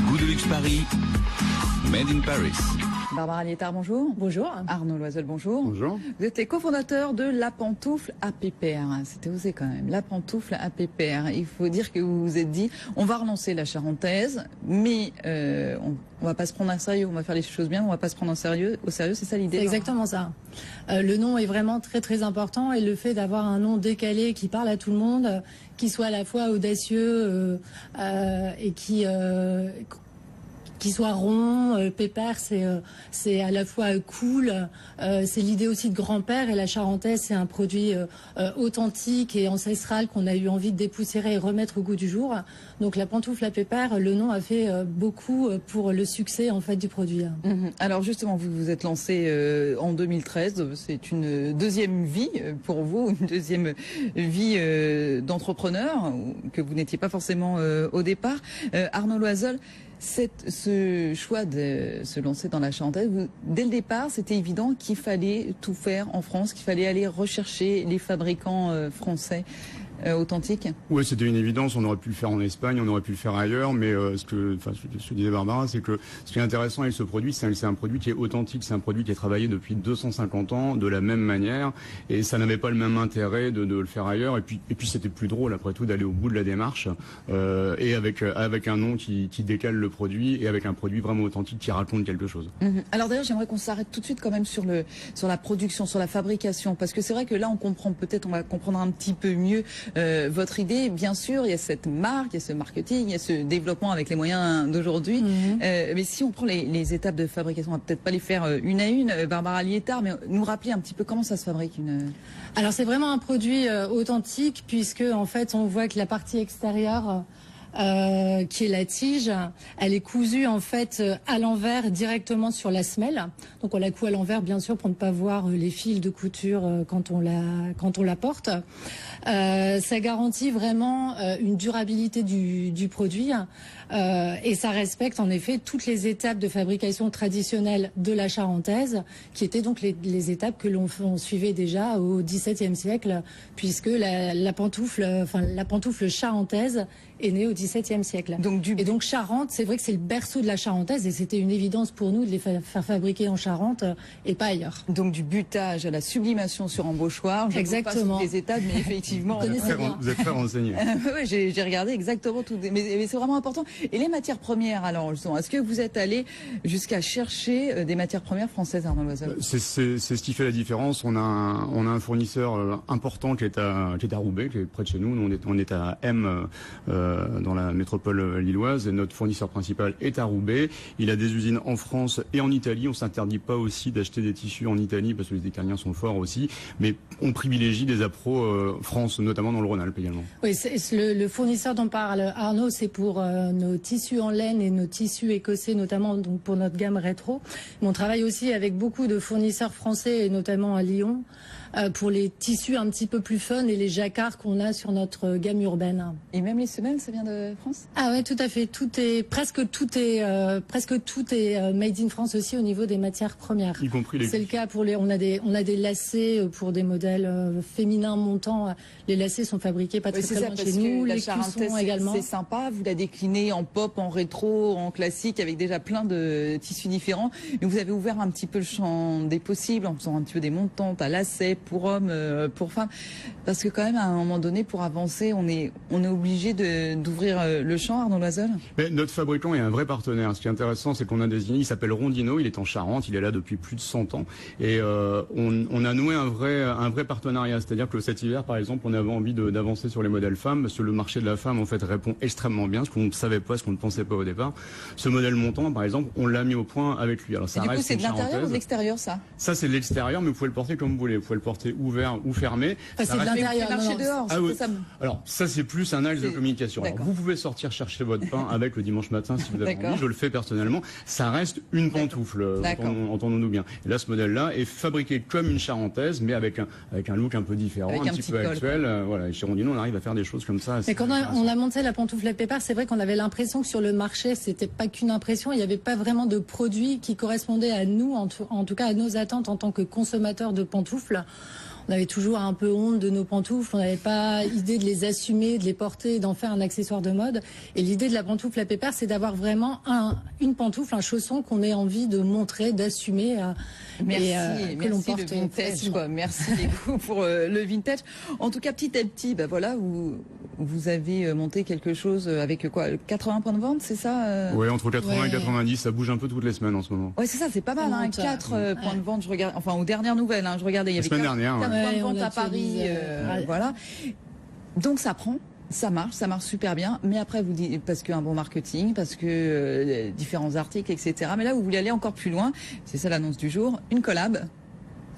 Goût de luxe Paris, Made in Paris. Barbara Liétard, bonjour. Bonjour. Arnaud Loisel, bonjour. Bonjour. Vous êtes les cofondateurs de La Pantoufle à Pépère. C'était osé quand même. La Pantoufle à Pépère. Il faut dire que vous vous êtes dit, on va relancer la charentaise, mais on va pas se prendre au sérieux. On va faire les choses bien, on va pas se prendre au sérieux. C'est ça l'idée. C'est exactement ça. Le nom est vraiment très très important et le fait d'avoir un nom décalé qui parle à tout le monde, qui soit à la fois audacieux et qui soit rond, pépère, c'est à la fois cool, c'est l'idée aussi de grand-père, et la charentaise c'est un produit authentique et ancestral qu'on a eu envie de dépoussiérer et remettre au goût du jour. Donc la pantoufle à pépère, le nom a fait beaucoup pour le succès en fait du produit. Alors justement, vous vous êtes lancé en 2013, c'est une deuxième vie pour vous, une deuxième vie d'entrepreneur que vous n'étiez pas forcément au départ. Arnaud Loisel, ce choix de se lancer dans la charentaise, dès le départ, c'était évident qu'il fallait tout faire en France, qu'il fallait aller rechercher les fabricants français authentiques. Oui, c'était une évidence. On aurait pu le faire en Espagne, on aurait pu le faire ailleurs, mais ce que disait Barbara, c'est que ce qui est intéressant avec ce produit, c'est un produit qui est authentique, c'est un produit qui est travaillé depuis 250 ans de la même manière, et ça n'avait pas le même intérêt de le faire ailleurs. Et puis c'était plus drôle après tout d'aller au bout de la démarche et avec un nom qui décale le produit et avec un produit vraiment authentique qui raconte quelque chose. Alors d'ailleurs, j'aimerais qu'on s'arrête tout de suite quand même sur la production, sur la fabrication, parce que c'est vrai que là on va comprendre un petit peu mieux votre idée. Bien sûr, il y a cette marque, il y a ce marketing, il y a ce développement avec les moyens d'aujourd'hui. Mais si on prend les étapes de fabrication, on va peut-être pas les faire une à une. Barbara Liétard, mais nous rappeler un petit peu comment ça se fabrique Alors c'est vraiment un produit authentique, puisque en fait on voit que la partie extérieure qui est la tige, elle est cousue en fait à l'envers directement sur la semelle. Donc on la coud à l'envers bien sûr pour ne pas voir les fils de couture quand on la porte. Ça garantit vraiment une durabilité du produit et ça respecte en effet toutes les étapes de fabrication traditionnelle de la charentaise, qui étaient donc les étapes que l'on suivait déjà au XVIIe siècle, puisque la pantoufle charentaise est née au XVIIe siècle. Et donc Charente, c'est vrai que c'est le berceau de la charentaise, et c'était une évidence pour nous de les faire fabriquer en Charente et pas ailleurs. Donc du butage à la sublimation sur embauchoir. Exactement. Pas toutes les étapes, mais effectivement. Vous êtes très renseigné. Oui, j'ai regardé exactement tout. Mais c'est vraiment important. Et les matières premières, alors, justement, est-ce que vous êtes allé jusqu'à chercher des matières premières françaises, Arnaud Loisel? C'est ce qui fait la différence. On a un fournisseur important qui est à Roubaix, qui est près de chez nous. On est à M dans la métropole lilloise, et notre fournisseur principal est à Roubaix. Il a des usines en France et en Italie. On s'interdit pas aussi d'acheter des tissus en Italie parce que les Italiens sont forts aussi, mais on privilégie des appros France, notamment dans le Rhône-Alpes également. Oui, le fournisseur dont parle Arnaud, c'est pour nos tissus en laine et nos tissus écossais, notamment donc pour notre gamme rétro. Mais on travaille aussi avec beaucoup de fournisseurs français, et notamment à Lyon, pour les tissus un petit peu plus fun et les jacquards qu'on a sur notre gamme urbaine. Et même les semelles, ça vient de France? Ah ouais, tout à fait. Presque tout est made in France aussi au niveau des matières premières. Y compris les. C'est le cas pour on a des lacets pour des modèles féminins montants. Les lacets sont fabriqués pas très loin de chez nous. Les cuissons également. C'est sympa. Vous la déclinez en pop, en rétro, en classique, avec déjà plein de tissus différents. Mais vous avez ouvert un petit peu le champ des possibles en faisant un petit peu des montantes à lacets pour hommes, pour femmes. Parce que quand même, à un moment donné, pour avancer, on est obligé d'ouvrir le champ, Arnaud Loisel. Mais notre fabricant est un vrai partenaire. Ce qui est intéressant, c'est qu'on a désigné, il s'appelle Rondino, il est en Charente, il est là depuis plus de 100 ans. Et on a noué un vrai partenariat. C'est-à-dire que cet hiver, par exemple, on avait envie d'avancer sur les modèles femmes, parce que le marché de la femme, en fait, répond extrêmement bien, ce qu'on ne savait pas, ce qu'on ne pensait pas au départ. Ce modèle montant, par exemple, on l'a mis au point avec lui. Alors ça et du reste coup, c'est de l'intérieur ou de l'extérieur, ça? Ça, c'est de l'extérieur, mais vous pouvez le porter comme vous voulez. Vous pouvez le porter ouvert ou fermé. Enfin, c'est de l'intérieur. Marché dehors. Ah oui. Alors ça, c'est plus un axe de communication. Alors, vous pouvez sortir chercher votre pain avec le dimanche matin si vous avez envie. Je le fais personnellement. Ça reste une pantoufle, entendons-nous bien. Et là, ce modèle-là est fabriqué comme une charentaise, mais avec un look un peu différent, un petit peu actuel. Voilà. Et chez Rondino, on arrive à faire des choses comme ça. Mais quand on a monté la pantoufle à pépère, c'est vrai qu'on avait l'impression que sur le marché, c'était pas qu'une impression. Il n'y avait pas vraiment de produit qui correspondait à nous, en tout cas à nos attentes en tant que consommateurs de pantoufles. on avait toujours un peu honte de nos pantoufles, on n'avait pas idée de les assumer, de les porter, d'en faire un accessoire de mode. Et l'idée de la pantoufle à pépère, c'est d'avoir vraiment une pantoufle, un chausson qu'on ait envie de montrer, d'assumer. Merci, que l'on merci porte le vintage, quoi. Merci beaucoup pour le vintage. En tout cas, petit à petit, bah voilà, vous avez monté quelque chose avec quoi, 80 points de vente, c'est ça Oui, entre 80 et 90, ça bouge un peu toutes les semaines en ce moment. Ouais, c'est ça, c'est pas mal, hein, 4 points de vente, je regarde, enfin aux dernières nouvelles, hein, je regardais, il y avait 4 points de vente à Paris, voilà. Donc ça prend. Ça marche super bien, mais après vous dites parce qu'un bon marketing, parce que différents articles, etc. Mais là, vous voulez aller encore plus loin. C'est ça l'annonce du jour, une collab.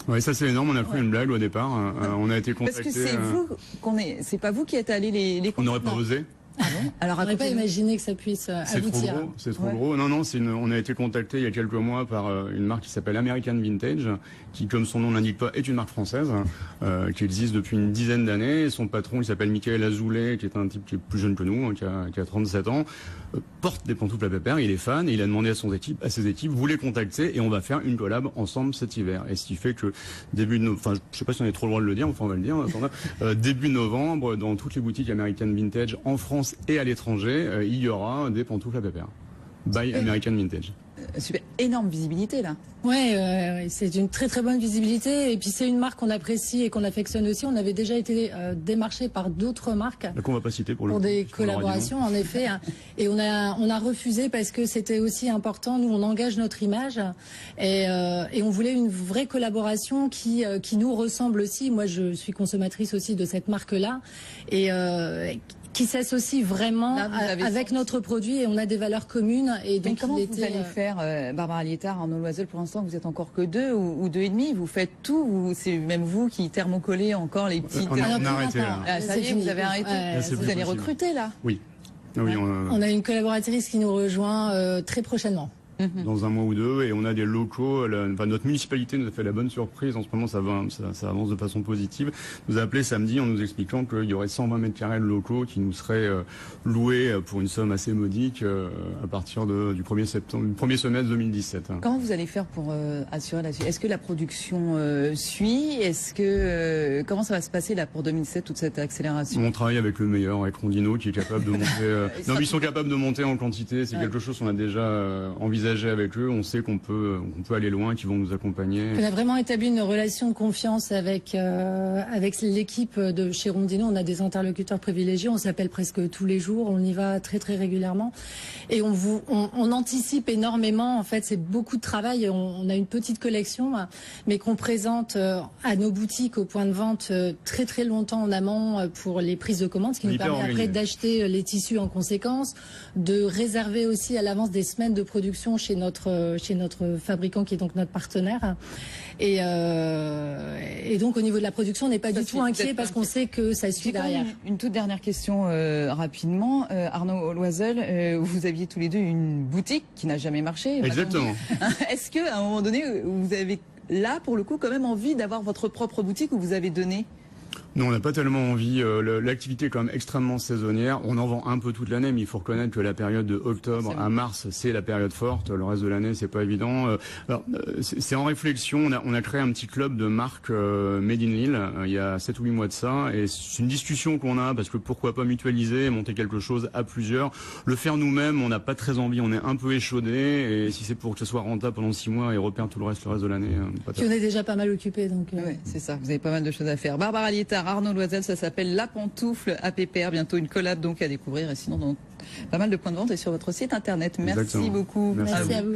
Oui, ça c'est énorme. On a pris une blague au départ. On a été contacté. Parce que c'est vous c'est pas vous qui êtes allé les. On n'aurait pas osé. Ah bon? Alors, on n'aurait pas imaginé que ça puisse aboutir. C'est trop gros. Non, on a été contacté il y a quelques mois par une marque qui s'appelle American Vintage, qui, comme son nom l'indique pas, est une marque française, qui existe depuis une dizaine d'années. Son patron, il s'appelle Michael Azoulay, qui est un type qui est plus jeune que nous, qui a 37 ans, porte des pantoufles à pépère, il est fan, et il a demandé à ses équipes, vous les contacter, et on va faire une collab ensemble cet hiver. Et ce qui fait que je sais pas si on est trop le droit de le dire, enfin on va le dire, début novembre, dans toutes les boutiques American Vintage en France et à l'étranger, il y aura des pantoufles à pépère. By American Vintage. Super, énorme visibilité là. Ouais, c'est une très très bonne visibilité et puis c'est une marque qu'on apprécie et qu'on affectionne aussi. On avait déjà été démarché par d'autres marques qu'on va pas citer pour des collaborations en effet, hein. Et on a refusé parce que c'était aussi important. Nous on engage notre image et on voulait une vraie collaboration qui nous ressemble aussi. Moi je suis consommatrice aussi de cette marque là et qui s'associe vraiment avec notre produit et on a des valeurs communes. Et donc, mais comment vous allez faire, Barbara Liétard, Arnaud Loisel, pour l'instant vous êtes encore que 2 ou 2,5, vous faites tout ou c'est même vous qui thermocollez encore les petites... On a arrêté là. Ça y est, vous avez arrêté. Vous allez recruter là? Oui. On a une collaboratrice qui nous rejoint très prochainement. Dans un mois ou deux, et on a des locaux. Notre municipalité nous a fait la bonne surprise. En ce moment, ça avance de façon positive. Nous a appelé samedi en nous expliquant qu'il y aurait 120 mètres carrés de locaux qui nous seraient loués pour une somme assez modique à partir du 1er septembre, du premier semestre 2017. Comment vous allez faire pour assurer la suite? Est-ce que la production suit? Comment ça va se passer là pour 2007, toute cette accélération? On travaille avec le meilleur, avec Rondino, qui est capable de monter. Ils sont capables de monter en quantité. C'est quelque chose qu'on a déjà envisagé avec eux, on sait qu'on peut aller loin, qu'ils vont nous accompagner. On a vraiment établi une relation de confiance avec l'équipe de chez Rondino. On a des interlocuteurs privilégiés, on s'appelle presque tous les jours, on y va très très régulièrement et on anticipe énormément. En fait, c'est beaucoup de travail. On a une petite collection, mais qu'on présente à nos boutiques, au point de vente très très longtemps en amont pour les prises de commandes, ce qui nous permet après d'acheter les tissus en conséquence, de réserver aussi à l'avance des semaines de production chez notre fabricant qui est donc notre partenaire et donc au niveau de la production on n'est pas du tout inquiet parce qu'on sait que ça suit derrière. Une toute dernière question rapidement, Arnaud Loisel, vous aviez tous les deux une boutique qui n'a jamais marché. Exactement. Est-ce qu'à un moment donné vous avez là pour le coup quand même envie d'avoir votre propre boutique où vous avez donné? Non, on n'a pas tellement envie. L'activité est quand même extrêmement saisonnière. On en vend un peu toute l'année, mais il faut reconnaître que la période de octobre à mars, c'est la période forte. Le reste de l'année, c'est pas évident. C'est en réflexion. On a créé un petit club de marques Made in Lille il y a 7 ou 8 mois de ça. Et c'est une discussion qu'on a parce que pourquoi pas mutualiser, monter quelque chose à plusieurs. Le faire nous-mêmes, on n'a pas très envie. On est un peu échaudé. Et si c'est pour que ce soit rentable pendant 6 mois et repère tout le reste de l'année, on est déjà pas mal occupé. Donc ouais, c'est ça. Vous avez pas mal de choses à faire. Barbara Liétard, Arnaud Loisel, ça s'appelle La Pantoufle à pépère. Bientôt une collab donc à découvrir et sinon dans pas mal de points de vente et sur votre site internet. Merci beaucoup. Merci à vous.